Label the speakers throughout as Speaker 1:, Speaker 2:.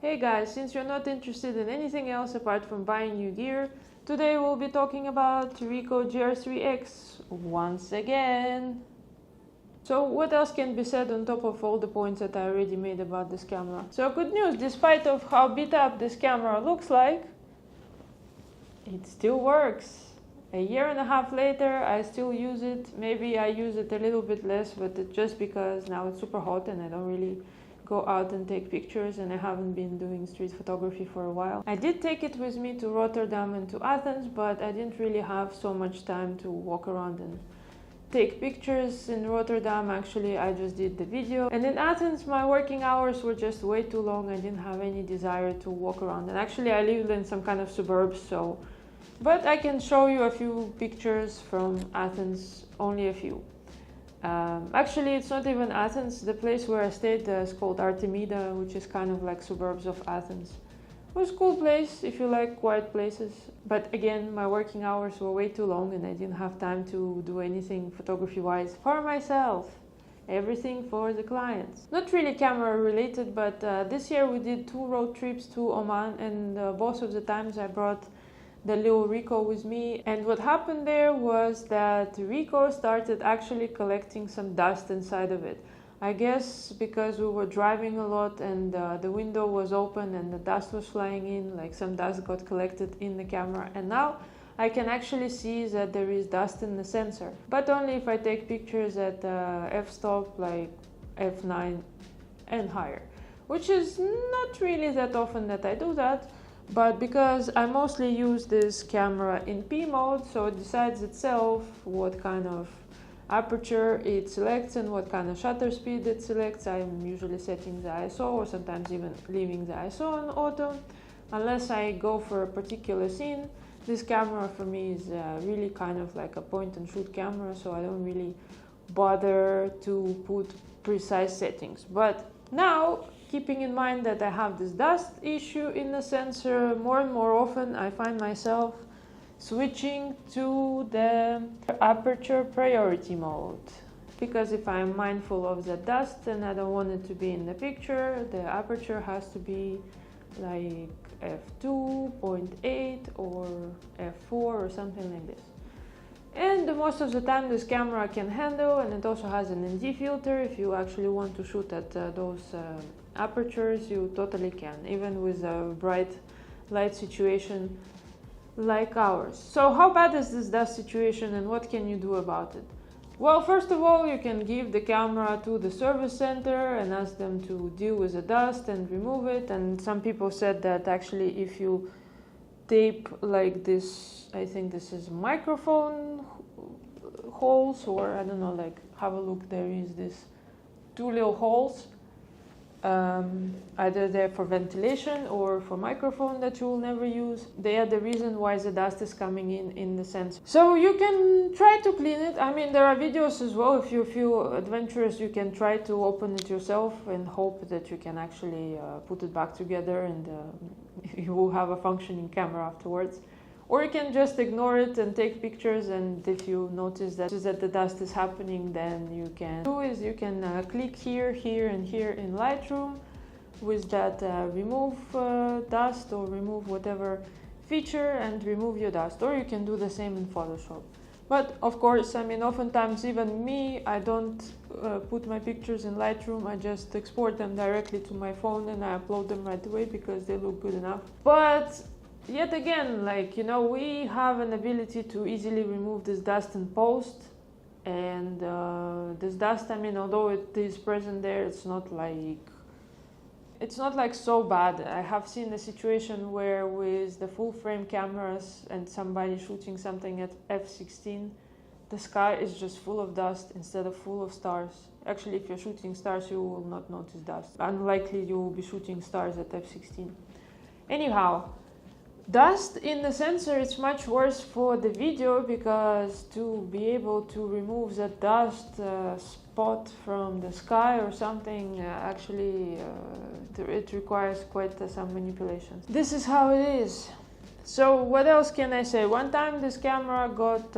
Speaker 1: Hey guys, since you're not interested in anything else apart from buying new gear, today we'll be talking about Ricoh GR IIIx once again. So what else can be said on top of all the points that I already made about this camera? So good news, despite of how beat up this camera looks like, it still works. A year and a half later, I still use it. Maybe I use it a little bit less, but it's just because now it's super hot and I don't really go out and take pictures, and I haven't been doing street photography for a while. I did take it with me to Rotterdam and to Athens, but I didn't really have so much time to walk around and take pictures. In Rotterdam, actually, I just did the video. And in Athens, my working hours were just way too long. I didn't have any desire to walk around. And actually, I lived in some kind of suburbs, so... But I can show you a few pictures from Athens, only a few. Actually, it's not even Athens. The place where I stayed is called Artemida, which is kind of like suburbs of Athens. It was a cool place if you like quiet places. But again, my working hours were way too long and I didn't have time to do anything photography-wise for myself. Everything for the clients. Not really camera related, but this year we did 2 road trips to Oman, and both of the times I brought the little Ricoh with me. And what happened there was that Ricoh started actually collecting some dust inside of it. I guess because we were driving a lot and the window was open and the dust was flying in, like some dust got collected in the camera, and now I can actually see that there is dust in the sensor, but only if I take pictures at f-stop, like f9 and higher, which is not really that often that I do that. But because I mostly use this camera in P mode, so it decides itself what kind of aperture it selects and what kind of shutter speed it selects. I'm usually setting the ISO, or sometimes even leaving the ISO on auto, unless I go for a particular scene. This camera for me is really kind of like a point and shoot camera, so I don't really bother to put precise settings. But now, keeping in mind that I have this dust issue in the sensor, more and more often I find myself switching to the aperture priority mode. Because if I'm mindful of the dust and I don't want it to be in the picture, the aperture has to be like f2.8 or f4 or something like this. And most of the time this camera can handle, and it also has an ND filter. If you actually want to shoot at those apertures, you totally can, even with a bright light situation like ours. So how bad is this dust situation and what can you do about it? Well, first of all, you can give the camera to the service center and ask them to deal with the dust and remove it. And some people said that actually if you tape like this, I think this is microphone holes, or I don't know, like have a look, there is this 2 little holes, either they're for ventilation or for microphone that you will never use. They are the reason why the dust is coming in the sensor. So you can try to clean it. I mean, there are videos as well. If you feel adventurous, you can try to open it yourself and hope that you can actually put it back together, and you will have a functioning camera afterwards. Or you can just ignore it and take pictures, and if you notice that the dust is happening, then you can click here, here and here in Lightroom with that remove dust or remove whatever feature and remove your dust. Or you can do the same in Photoshop. But of course, I mean, oftentimes even me, I don't put my pictures in Lightroom. I just export them directly to my phone and I upload them right away because they look good enough. But yet again, like, you know, we have an ability to easily remove this dust in post, and this dust, I mean, although it is present there, it's not like so bad. I have seen a situation where with the full frame cameras and somebody shooting something at f16, the sky is just full of dust instead of full of stars. Actually, if you're shooting stars, you will not notice dust. Unlikely you will be shooting stars at f16. Anyhow, dust in the sensor is much worse for the video, because to be able to remove the dust spot from the sky or something, actually it requires quite some manipulation. This is how it is. So what else can I say? One time this camera got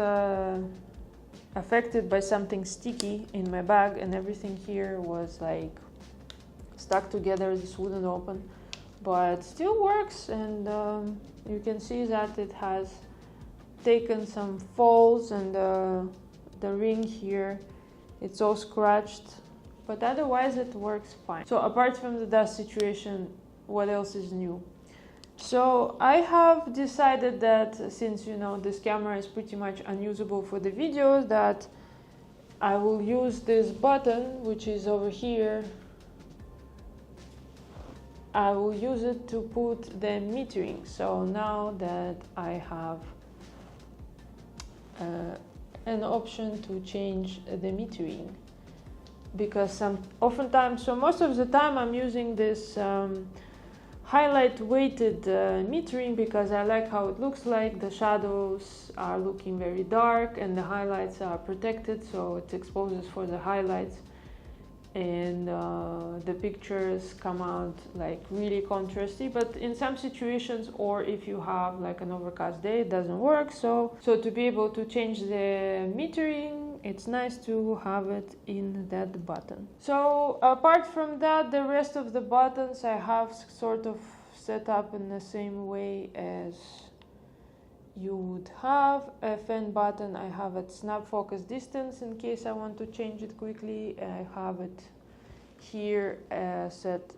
Speaker 1: affected by something sticky in my bag, and everything here was like stuck together. This wouldn't open. but still works. And you can see that it has taken some falls, and the ring here, it's all scratched, but otherwise it works fine. So apart from the dust situation, what else is new? So I have decided that since, you know, this camera is pretty much unusable for the videos, that I will use this button, which is over here. I will use it to put the metering. So now that I have an option to change the metering, because oftentimes, so most of the time I'm using this highlight weighted metering, because I like how it looks like. The shadows are looking very dark and the highlights are protected, so it exposes for the highlights, and the pictures come out like really contrasty. But in some situations, or if you have like an overcast day, it doesn't work. So to be able to change the metering, it's nice to have it in that button. So apart from that, the rest of the buttons I have sort of set up in the same way as you would have. A fan button, I have at snap focus distance in case I want to change it quickly. I have it here set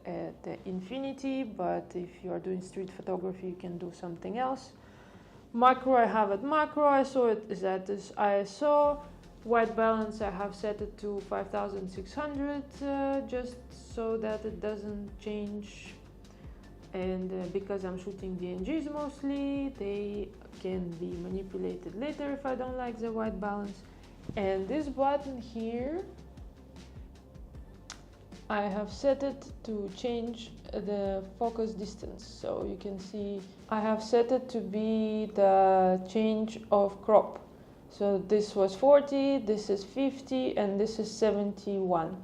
Speaker 1: at the infinity, but if you are doing street photography, you can do something else. Macro, I have at macro ISO, it is at this ISO. White balance, I have set it to 5600, just so that it doesn't change. And because I'm shooting DNGs mostly, they can be manipulated later if I don't like the white balance. And this button here, I have set it to change the focus distance. So you can see I have set it to be the change of crop. So this was 40, this is 50, and this is 71.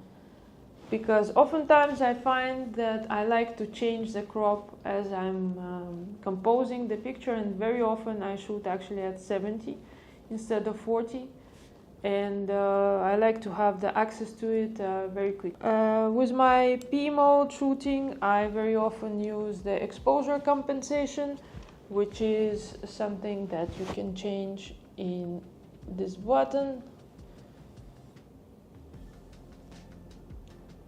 Speaker 1: Because oftentimes I find that I like to change the crop as I'm composing the picture, and very often I shoot actually at 70 instead of 40. And I like to have the access to it very quick. With my P mode shooting, I very often use the exposure compensation, which is something that you can change in this button.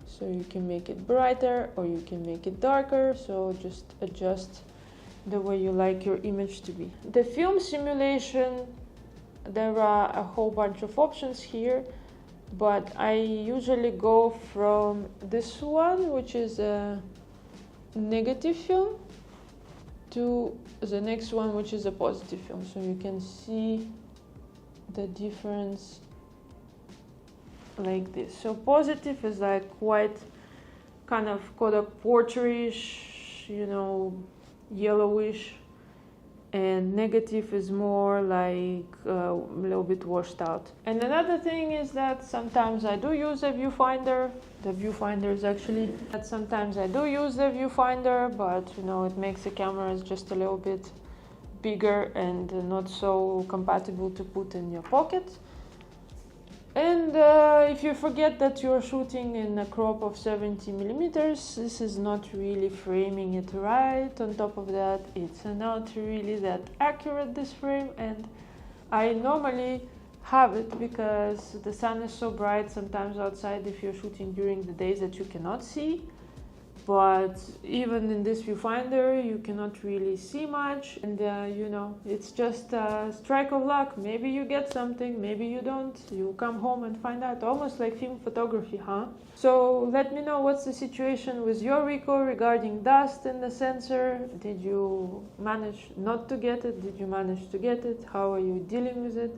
Speaker 1: So you can make it brighter or you can make it darker, so just adjust the way you like your image to be. The film simulation, there are a whole bunch of options here, but I usually go from this one, which is a negative film, to the next one, which is a positive film. So you can see the difference like this. So positive is like quite kind of Kodak portraitrish, you know, yellowish, and negative is more like a little bit washed out. And another thing is that sometimes I do use a viewfinder. The viewfinder is actually that sometimes I do use the viewfinder, but you know, it makes the cameras just a little bit bigger and not so compatible to put in your pocket. And if you forget that you're shooting in a crop of 70 millimeters, this is not really framing it right. On top of that, it's not really that accurate, this frame, and I normally have it because the sun is so bright sometimes outside if you're shooting during the days that you cannot see. But even in this viewfinder, you cannot really see much, and you know, it's just a strike of luck. Maybe you get something, maybe you don't. You come home and find out, almost like film photography, huh? So let me know what's the situation with your Ricoh regarding dust in the sensor. Did you manage not to get it? Did you manage to get it? How are you dealing with it?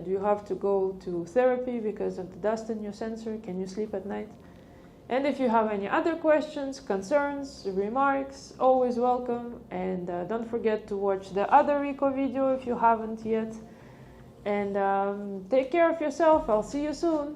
Speaker 1: Do you have to go to therapy because of the dust in your sensor? Can you sleep at night? And if you have any other questions, concerns, remarks, always welcome. And don't forget to watch the other Ricoh video if you haven't yet. And take care of yourself. I'll see you soon.